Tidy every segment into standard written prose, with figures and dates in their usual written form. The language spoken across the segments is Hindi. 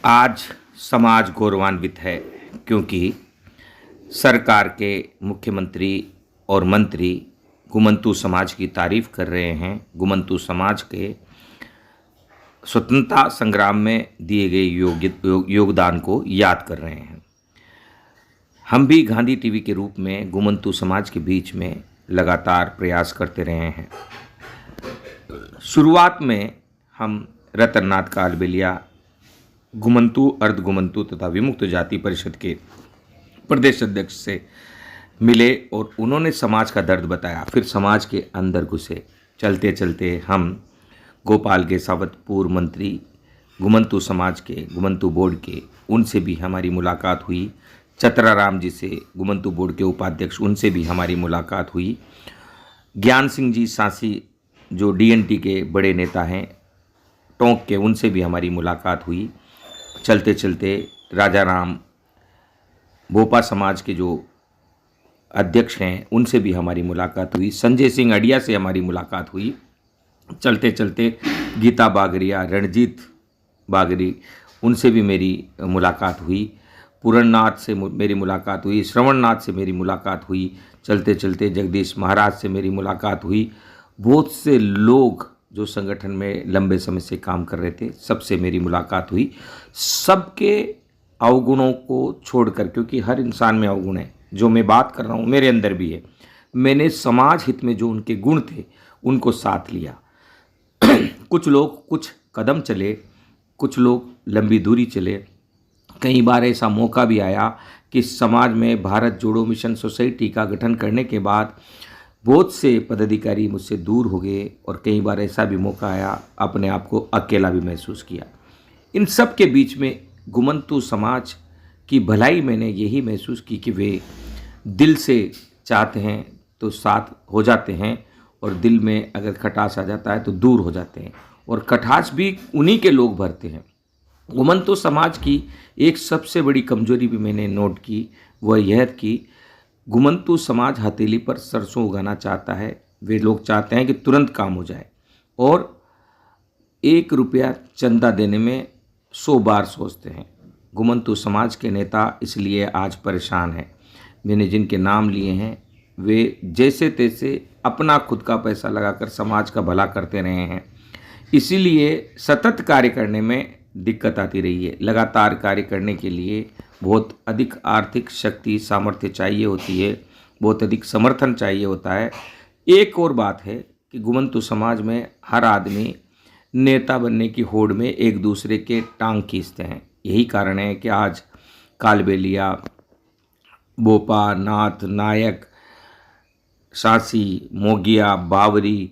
आज समाज गौरवान्वित है क्योंकि सरकार के मुख्यमंत्री और मंत्री घुमंतू समाज की तारीफ कर रहे हैं। घुमंतू समाज के स्वतंत्रता संग्राम में दिए गए योगदान को याद कर रहे हैं। हम भी गांधी टीवी के रूप में घुमंतू समाज के बीच में लगातार प्रयास करते रहे हैं। शुरुआत में हम रतननाथ कालबेलिया घुमंतू, अर्ध घुमंतू तथा विमुक्त जाति परिषद के प्रदेश अध्यक्ष से मिले और उन्होंने समाज का दर्द बताया। फिर समाज के अंदर घुसे। चलते चलते हम गोपाल के सावत, पूर्व मंत्री, घुमंतू समाज के, घुमंतू बोर्ड के, उनसे भी हमारी मुलाकात हुई। चतराराम जी से, घुमंतू बोर्ड के उपाध्यक्ष, उनसे भी हमारी मुलाकात हुई। ज्ञान सिंह जी सांसी जो डीएनटी के बड़े नेता हैं टोंक के, उनसे भी हमारी मुलाकात हुई। चलते चलते राजा राम भोपा समाज के जो अध्यक्ष हैं उनसे भी हमारी मुलाकात हुई। संजय सिंह अडिया से हमारी मुलाकात हुई। चलते चलते गीता बागरिया, रणजीत बागरी, उनसे भी मेरी मुलाकात हुई। पूरननाथ से मेरी मुलाकात हुई। श्रवणनाथ से मेरी मुलाकात हुई। चलते चलते जगदीश महाराज से मेरी मुलाकात हुई। बहुत से लोग जो संगठन में लंबे समय से काम कर रहे थे, सबसे मेरी मुलाकात हुई। सबके अवगुणों को छोड़कर, क्योंकि हर इंसान में अवगुण है, जो मैं बात कर रहा हूँ मेरे अंदर भी है, मैंने समाज हित में जो उनके गुण थे उनको साथ लिया। कुछ लोग कुछ कदम चले, कुछ लोग लंबी दूरी चले। कई बार ऐसा मौका भी आया कि समाज में भारत जोड़ो मिशन सोसाइटी का गठन करने के बाद बहुत से पदाधिकारी मुझसे दूर हो गए और कई बार ऐसा भी मौका आया अपने आप को अकेला भी महसूस किया। इन सब के बीच में घुमंतू समाज की भलाई मैंने यही महसूस की कि वे दिल से चाहते हैं तो साथ हो जाते हैं, और दिल में अगर खटास आ जाता है तो दूर हो जाते हैं, और खटास भी उन्हीं के लोग भरते हैं। घुमंतू समाज की एक सबसे बड़ी कमजोरी भी मैंने नोट की, वह यह कि घुमंतू समाज हथेली पर सरसों उगाना चाहता है। वे लोग चाहते हैं कि तुरंत काम हो जाए और 1 रुपया चंदा देने में 100 बार सोचते हैं। घुमंतू समाज के नेता इसलिए आज परेशान हैं। मैंने जिनके नाम लिए हैं वे जैसे तैसे अपना खुद का पैसा लगाकर समाज का भला करते रहे हैं। इसीलिए सतत कार्य करने में दिक्कत आती रही है। लगातार कार्य करने के लिए बहुत अधिक आर्थिक शक्ति, सामर्थ्य चाहिए होती है, बहुत अधिक समर्थन चाहिए होता है। एक और बात है कि घुमंतू समाज में हर आदमी नेता बनने की होड़ में एक दूसरे के टांग खींचते हैं। यही कारण है कि आज कालबेलिया, बोपा, नाथ, नायक, सांसी, मोगिया, बावरी,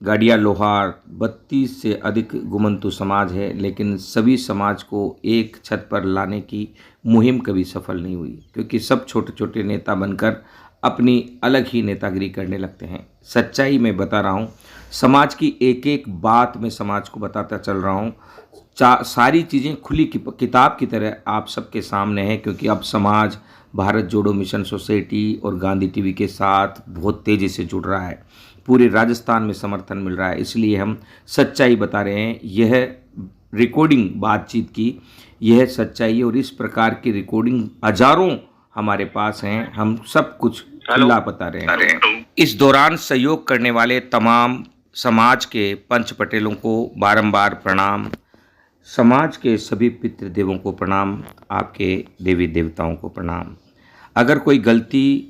गाड़िया, लोहार, 32 से अधिक घुमंतू समाज है, लेकिन सभी समाज को एक छत पर लाने की मुहिम कभी सफल नहीं हुई, क्योंकि सब छोटे छोटे नेता बनकर अपनी अलग ही नेतागिरी करने लगते हैं। सच्चाई मैं बता रहा हूँ, समाज की एक एक बात मैं समाज को बताता चल रहा हूँ। सारी चीज़ें खुली किताब की तरह आप सबके सामने हैं, क्योंकि अब समाज भारत जोड़ो मिशन सोसाइटी और गांधी टीवी के साथ बहुत तेज़ी से जुड़ रहा है। पूरे राजस्थान में समर्थन मिल रहा है, इसलिए हम सच्चाई बता रहे हैं। यह रिकॉर्डिंग बातचीत की, यह सच्चाई है, और इस प्रकार की रिकॉर्डिंग हजारों हमारे पास हैं। हम सब कुछ खुला बता रहे हैं। इस दौरान सहयोग करने वाले तमाम समाज के पंच पटेलों को बारंबार प्रणाम, समाज के सभी पितृदेवों को प्रणाम, आपके देवी देवताओं को प्रणाम। अगर कोई गलती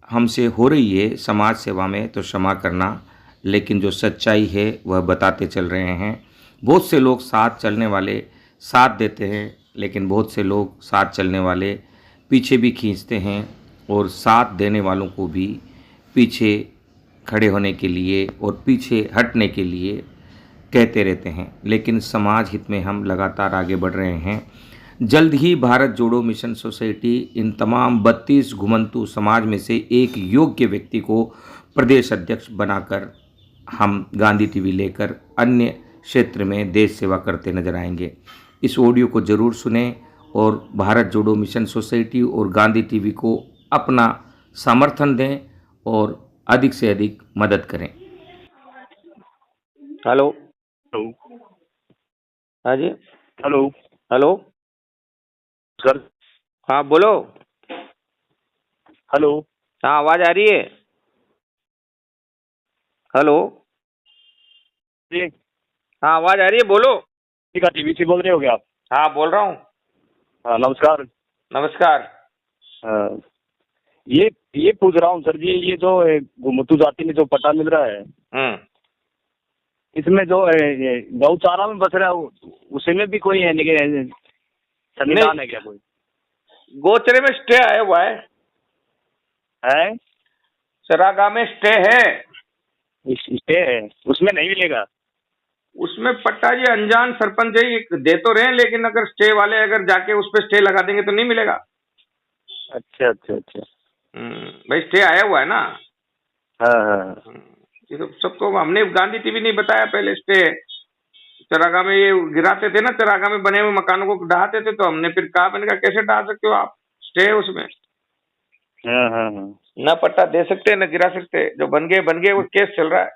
हमसे हो रही है समाज सेवा में तो क्षमा करना, लेकिन जो सच्चाई है वह बताते चल रहे हैं। बहुत से लोग साथ चलने वाले साथ देते हैं, लेकिन बहुत से लोग साथ चलने वाले पीछे भी खींचते हैं, और साथ देने वालों को भी पीछे खड़े होने के लिए और पीछे हटने के लिए कहते रहते हैं। लेकिन समाज हित में हम लगातार आगे बढ़ रहे हैं। जल्द ही भारत जोड़ो मिशन सोसाइटी इन तमाम 32 घुमंतू समाज में से एक योग्य व्यक्ति को प्रदेश अध्यक्ष बनाकर हम गांधी टीवी लेकर अन्य क्षेत्र में देश सेवा करते नजर आएंगे। इस ऑडियो को जरूर सुनें और भारत जोड़ो मिशन सोसाइटी और गांधी टीवी को अपना समर्थन दें और अधिक से अधिक मदद करें। हेलो। हेलो। हाँ जी। हेलो। हेलो। सर। हाँ बोलो। हेलो। हाँ आवाज आ रही है। हेलो। जी। हाँ आवाज आ रही है, बोलो। ठीक है, टीवी से बोल रहे हो क्या आप? हाँ बोल रहा हूँ। हाँ, नमस्कार। नमस्कार। हाँ, ये पूछ रहा हूँ सर जी, ये जो घुमतू जाति में जो पट्टा मिल रहा है, हम्म। इसमें जो ये गौशाला में बस रहा है, उसमें भी कोई है नहीं, संविधान है क्या कोई? गोचरे में स्टे आया हुआ है। है? चरागाह में स्टे है। स्टे है, उसमें नहीं मिलेगा? उसमें पट्टा जी अनजान सरपंच ही दे तो रहे हैं, लेकिन अगर स्टे वाले अगर जाके उस पर स्टे लगा देंगे तो नहीं मिलेगा। अच्छा अच्छा अच्छा। भाई स्टे आया हुआ है ना। हाँ हाँ। ये तो सबको हमने गांधी टीवी नहीं बताया पहले स्टे। चरागाह में ये गिराते थे ना, चरागाह में बने हुए मकानों को ढहाते थे, तो हमने फिर कहा, मैंने कहा कैसे ढहा सकते हो आप, स्टे है उसमें। हाँ हाँ हाँ। न पट्टा दे सकते न गिरा सकते, जो बन गए वो केस चल रहा है।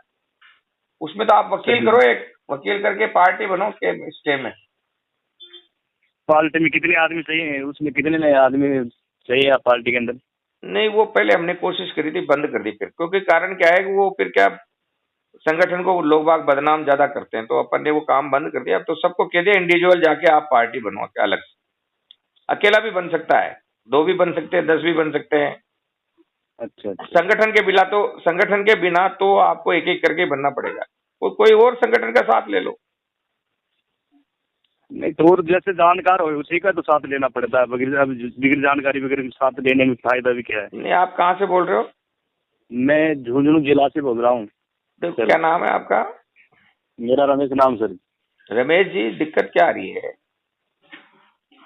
उसमें तो आप वकील चलिए, करो, एक वकील करके पार्टी बनो के स्टे में। पार्टी में कितने आदमी चाहिए, उसमें कितने नए आदमी चाहिए आप पार्टी के अंदर? नहीं वो पहले हमने कोशिश करी थी, बंद कर दी फिर, क्योंकि कारण क्या है कि वो फिर क्या संगठन को लोग बाग बदनाम ज्यादा करते हैं, तो अपन ने वो काम बंद कर दिया। अब तो सबको कह दिया इंडिविजुअल जाके आप पार्टी बनो के अलग से। अकेला भी बन सकता है, दो भी बन सकते हैं, 10 भी बन सकते हैं। अच्छा अच्छा। संगठन के बिना तो आपको एक एक करके बनना पड़ेगा। कोई और संगठन का साथ ले लो। नहीं तो और जैसे जानकार हो उसी का तो साथ लेना पड़ता है, बगैर जानकारी बगैर साथ लेने में फायदा भी क्या है? नहीं आप कहाँ से बोल रहे हो? मैं झुंझुनू जिला से बोल रहा हूँ। तो क्या नाम है आपका? मेरा रमेश नाम सर। रमेश जी, दिक्कत क्या आ रही है,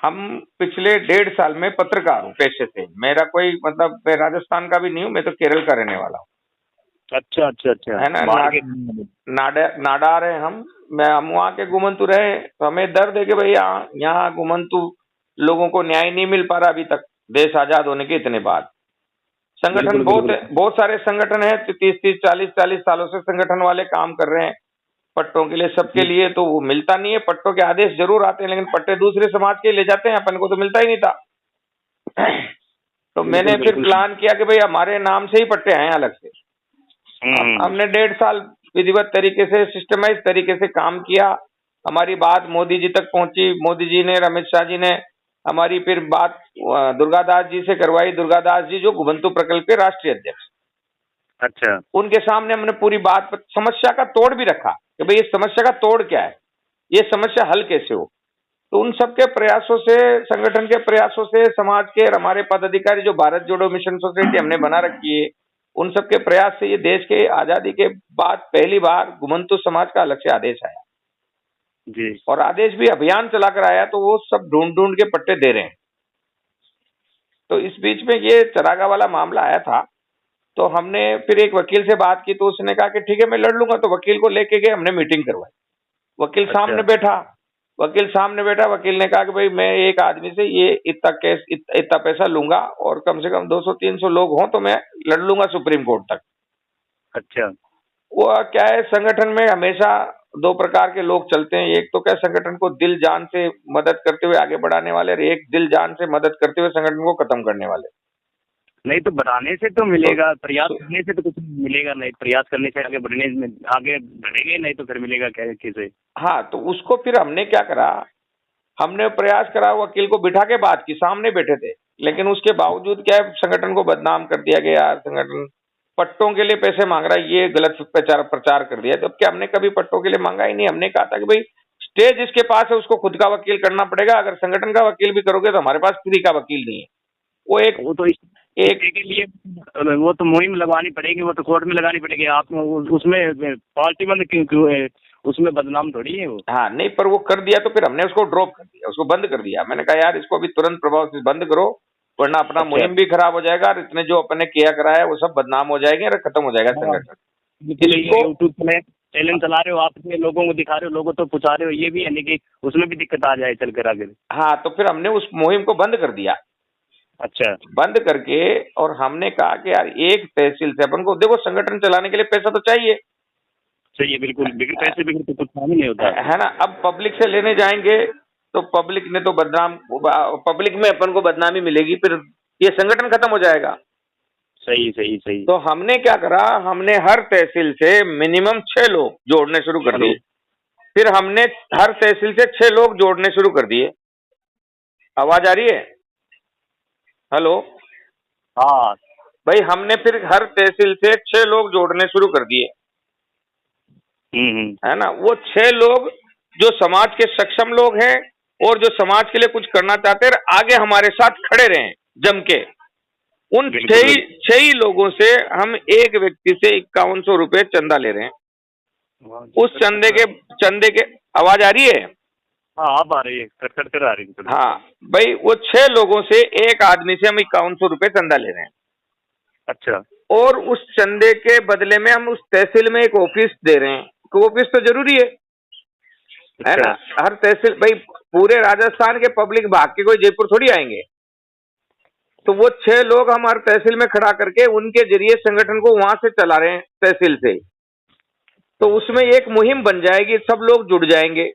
हम पिछले 1.5 साल में पत्रकार हूँ पेशे से। मेरा कोई मतलब, मैं राजस्थान का भी नहीं हूँ, मैं तो केरल का रहने वाला हूँ। अच्छा अच्छा अच्छा। है ना, नाडार है हम वहाँ के घुमंतु रहे, तो हमें दर्द है कि भाई यहाँ घुमंतु लोगों को न्याय नहीं मिल पा रहा अभी तक, देश आजाद होने के इतने बाद। संगठन बिल्कुल बिल्कुल। बहुत सारे संगठन है, 30 30 40 सालों से संगठन वाले काम कर रहे हैं पट्टों के लिए, सबके लिए, तो वो मिलता नहीं है। पट्टों के आदेश जरूर आते हैं, लेकिन पट्टे दूसरे समाज के ले जाते हैं, अपन को तो मिलता ही नहीं था। तो मैंने बिल्कुल फिर बिल्कुल। प्लान किया कि भाई हमारे नाम से ही पट्टे आए अलग से। हम्म। हमने 1.5 साल विधिवत तरीके से, सिस्टमाइज तरीके से काम किया। हमारी बात मोदी जी तक पहुंची, मोदी जी ने, अमित शाह जी ने हमारी फिर बात दुर्गादास जी से करवाई। दुर्गादास जी जो घुमंतु प्रकल्प के राष्ट्रीय अध्यक्ष, अच्छा। उनके सामने हमने पूरी बात समस्या का तोड़ भी रखा कि भाई ये समस्या का तोड़ क्या है, ये समस्या हल कैसे हो। तो उन सबके प्रयासों से, संगठन के प्रयासों से, समाज के और हमारे पदाधिकारी जो भारत जोड़ो मिशन सोसाइटी हमने बना रखी है, उन सबके प्रयास से ये देश के आजादी के बाद पहली बार घुमंतु समाज का अलग से आदेश आया। जी। और आदेश भी अभियान चलाकर आया, तो वो सब ढूंढ ढूंढ के पट्टे दे रहे हैं। तो इस बीच में ये चरागा वाला मामला आया था, तो हमने फिर एक वकील से बात की, तो उसने कहा कि ठीक है मैं लड़ लूंगा। तो वकील को लेके गए, हमने मीटिंग करवाई। वकील अच्छा। सामने बैठा, वकील ने कहा कि भाई मैं एक आदमी से ये इतना केस, इतना पैसा लूंगा, और कम से कम 200 300 लोग हों तो मैं लड़ लूंगा सुप्रीम कोर्ट तक। अच्छा। वो क्या है, संगठन में हमेशा दो प्रकार के लोग चलते हैं। एक तो क्या, संगठन को दिल जान से मदद करते हुए आगे बढ़ाने वाले, और एक दिल जान से मदद करते हुए संगठन को खत्म करने वाले। नहीं तो बढ़ाने से तो मिलेगा, प्रयास तो करने से तो कुछ मिलेगा नहीं, प्रयास करने से आगे बढ़ने में आगे बढ़ेंगे नहीं तो फिर मिलेगा क्या कैसे? हाँ, तो उसको फिर हमने क्या करा, हमने प्रयास करा, वकील को बिठा के बात की, सामने बैठे थे, लेकिन उसके बावजूद क्या है, संगठन को बदनाम कर दिया गया। यार संगठन पट्टों के लिए पैसे मांग रहा है, ये गलत प्रचार कर दिया। जबकि हमने कभी पट्टों के लिए मांगा ही नहीं। हमने कहा था कि भाई स्टे जिसके पास है उसको खुद का वकील करना पड़ेगा, अगर संगठन का वकील भी करोगे तो हमारे पास फ्री का वकील नहीं है। वो एक वो तो एक इसके के लिए वो तो मुहिम लगवानी पड़ेगी, वो तो कोर्ट में लगानी पड़ेगी। आप उसमें पार्टी में क्यों क्यों है, उसमें बदनाम थोड़ी है वो। हाँ नहीं, पर वो कर दिया, तो फिर हमने उसको ड्रॉप कर दिया, उसको बंद कर दिया। मैंने कहा यार इसको अभी तुरंत प्रभाव से बंद करो, वरना अपना अच्छा। मुहिम भी खराब हो जाएगा, और इतने जो अपने किया कराया वो सब बदनाम हो जाएंगे और खत्म हो जाएगा हाँ, संगठन। इसको यूट्यूब पे चैनल चला रहे हो आप, इसमें लोगों को दिखा रहे हो, लोगों तो पूछा रहे हो, ये भी है नहीं कि उसमें भी दिक्कत आ जाए चल कर आगे। हाँ, तो फिर हमने उस मुहिम को बंद कर दिया। अच्छा। बंद करके, और हमने कहा कि यार एक तहसील से अपन को, देखो संगठन चलाने के लिए पैसा तो चाहिए, सही है, बिल्कुल, बिगड़ पैसे बिगड़ तो कुछ काम ही नहीं होता। है ना। अब पब्लिक से लेने जाएंगे तो पब्लिक ने तो पब्लिक में अपन को बदनामी मिलेगी, फिर ये संगठन खत्म हो जाएगा। सही सही सही। तो हमने क्या करा, हमने हर तहसील से मिनिमम 6 लोग जोड़ने शुरू कर दिए। फिर हमने हर तहसील से 6 लोग जोड़ने शुरू कर दिए। आवाज आ रही है? हेलो हाँ भाई, हमने फिर हर तहसील से 6 लोग जोड़ने शुरू कर दिए, है ना। वो 6 लोग जो समाज के सक्षम लोग हैं और जो समाज के लिए कुछ करना चाहते हैं, आगे हमारे साथ खड़े रहे जम के, उन छह ही लोगों से हम एक व्यक्ति से 5100 रुपये चंदा ले रहे हैं। उस चंदे के आवाज आ रही है? हाँ अब आ रही है, कट कर आ रही है। हाँ भाई, वो 6 लोगों से एक आदमी से हम 5100 रुपये चंदा ले रहे हैं। अच्छा। और उस चंदे के बदले में हम उस तहसील में एक ऑफिस दे रहे हैं। तो ऑफिस तो जरूरी है ना। हर तहसील, भाई पूरे राजस्थान के पब्लिक भाग के कोई जयपुर थोड़ी आएंगे। तो वो 6 लोग हम हर तहसील में खड़ा करके उनके जरिए संगठन को वहां से चला रहे हैं, तहसील से। तो उसमें एक मुहिम बन जाएगी, सब लोग जुड़ जाएंगे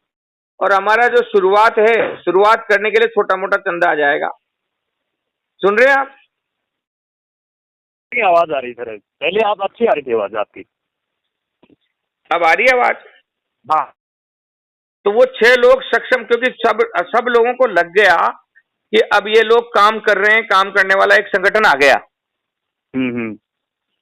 और हमारा जो शुरुआत है, शुरुआत करने के लिए छोटा मोटा चंदा आ जाएगा। सुन रहे हैं आप? आवाज आ रही सर, पहले आप अच्छी आ रही थी आवाज आपकी। अब आ रही है आवाज? हाँ। तो वो 6 लोग सक्षम, क्योंकि सब लोगों को लग गया कि अब ये लोग काम कर रहे हैं, काम करने वाला एक संगठन आ गया।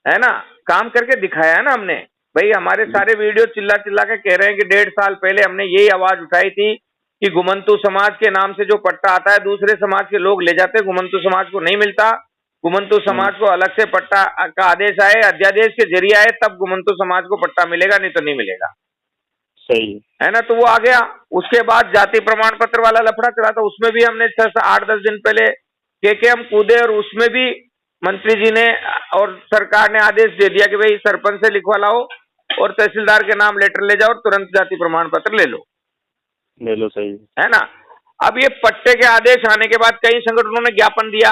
है ना, काम करके दिखाया है ना हमने। भाई हमारे सारे वीडियो चिल्ला चिल्ला के कह रहे हैं कि 1.5 साल पहले हमने यही आवाज उठाई थी कि घुमंतू समाज के नाम से जो पट्टा आता है दूसरे समाज के लोग ले जाते, घुमंतू समाज को नहीं मिलता। घुमंतू समाज को अलग से पट्टा का आदेश आए, अध्यादेश के जरिए आए, तब घुमंतू समाज को पट्टा मिलेगा, नहीं तो नहीं मिलेगा। सही है ना। तो वो आ गया। उसके बाद जाति प्रमाण पत्र वाला लफड़ा चला था, उसमें भी हमने 8-10 दिन पहले के हम कूदे और उसमें भी मंत्री जी ने और सरकार ने आदेश दे दिया कि भाई सरपंच से लिखवा लाओ और तहसीलदार के नाम लेटर ले जाओ और तुरंत जाति प्रमाण पत्र ले लो। सही है ना। अब ये पट्टे के आदेश आने के बाद कई संगठनों ने ज्ञापन दिया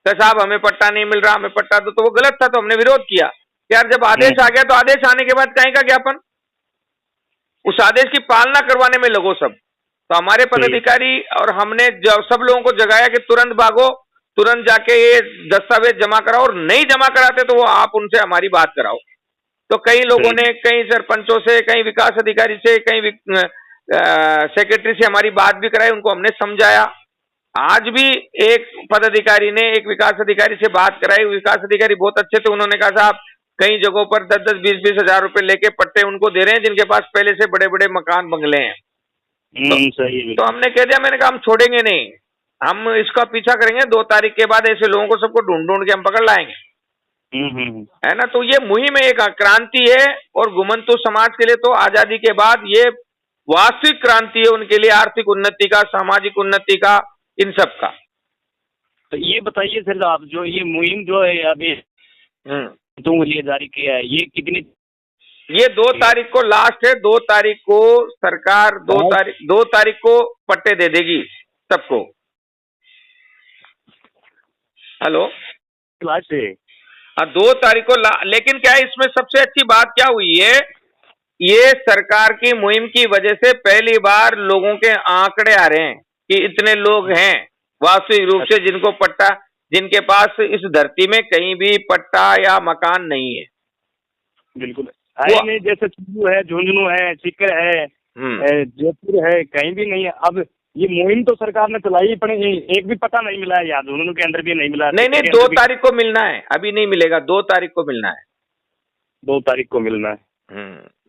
कि साहब हमें पट्टा नहीं मिल रहा, हमें पट्टा दो। तो वो गलत था, तो हमने विरोध किया। यार जब आदेश आ गया तो आदेश आने के बाद कहीं का ज्ञापन, उस आदेश की पालना करवाने में लगो सब। तो हमारे पदाधिकारी और हमने सब लोगों को जगाया कि तुरंत भागो, तुरंत जाके ये दस्तावेज जमा कराओ, और नहीं जमा कराते तो वो आप उनसे हमारी बात कराओ। तो कई लोगों ने, कई सरपंचों से, कई विकास अधिकारी से, कई सेक्रेटरी से हमारी बात भी कराई, उनको हमने समझाया। आज भी एक पदाधिकारी ने एक विकास अधिकारी से बात कराई, विकास अधिकारी बहुत अच्छे थे, उन्होंने कहा साहब कई जगहों पर 10-10, 20-20 हजार रुपए लेके पट्टे उनको दे रहे हैं जिनके पास पहले से बड़े बड़े मकान बंगले हैं। तो हमने कह दिया, मैंने कहा हम छोड़ेंगे नहीं, हम इसका पीछा करेंगे। 2 तारीख के बाद ऐसे लोगों को सबको ढूंढ ढूंढ के हम पकड़ लाएंगे। है ना। तो ये मुहिम एक क्रांति है और घुमंतू समाज के लिए तो आजादी के बाद ये वास्तविक क्रांति है, उनके लिए आर्थिक उन्नति का, सामाजिक उन्नति का, इन सब का। तो ये बताइए सर, आप जो ये मुहिम जो है अभी तुम लिए जारी किया है, ये कितनी? ये 2 तारीख को लास्ट है। 2 तारीख को सरकार 2 तारीख को पट्टे दे देगी सबको। हेलो, लास्ट है 2 तारीख को लेकिन क्या है इसमें सबसे अच्छी बात क्या हुई है, ये सरकार की मुहिम की वजह से पहली बार लोगों के आंकड़े आ रहे हैं कि इतने लोग हैं वास्तविक रूप से जिनको पट्टा, जिनके पास इस धरती में कहीं भी पट्टा या मकान नहीं है। बिल्कुल है नहीं, जैसे चुरू है, झुंझुनू है, सीकर है, जयपुर है, कहीं भी नहीं है। अब ये मुहिम तो सरकार ने चलाई, पर एक भी पता नहीं मिला है, या झुंझुनू के अंदर भी नहीं मिला। नहीं 2 तारीख को मिलना है, अभी नहीं मिलेगा, 2 तारीख को मिलना है। 2 तारीख को मिलना है।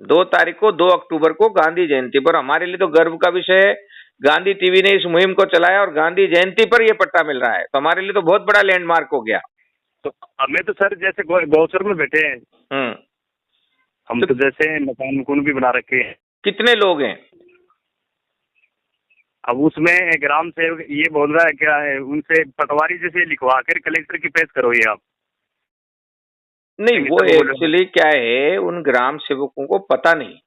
2 तारीख को, 2 अक्टूबर को गांधी जयंती पर। हमारे लिए तो गर्व का विषय है, गांधी टीवी ने इस मुहिम को चलाया और गांधी जयंती पर यह पट्टा मिल रहा है, तो हमारे लिए तो बहुत बड़ा लैंडमार्क हो गया। तो हमें तो सर जैसे गौचर में बैठे हैं, हम तो जैसे मकान भी बना रखे हैं। कितने लोग हैं? अब उसमें ग्राम सेवक ये बोल रहा है क्या है, उनसे पटवारी जैसे लिखवा कर कलेक्टर की पेश करो ये आप। नहीं, वो एक्चुअली क्या है, उन ग्राम सेवकों को पता नहीं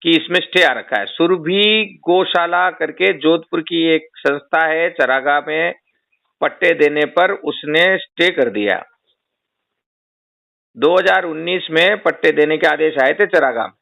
कि इसमें स्टे आ रखा है। सुरभि गौशाला करके जोधपुर की एक संस्था है, चरागाह में पट्टे देने पर उसने स्टे कर दिया। 2019 में पट्टे देने के आदेश आए थे चरागाह में,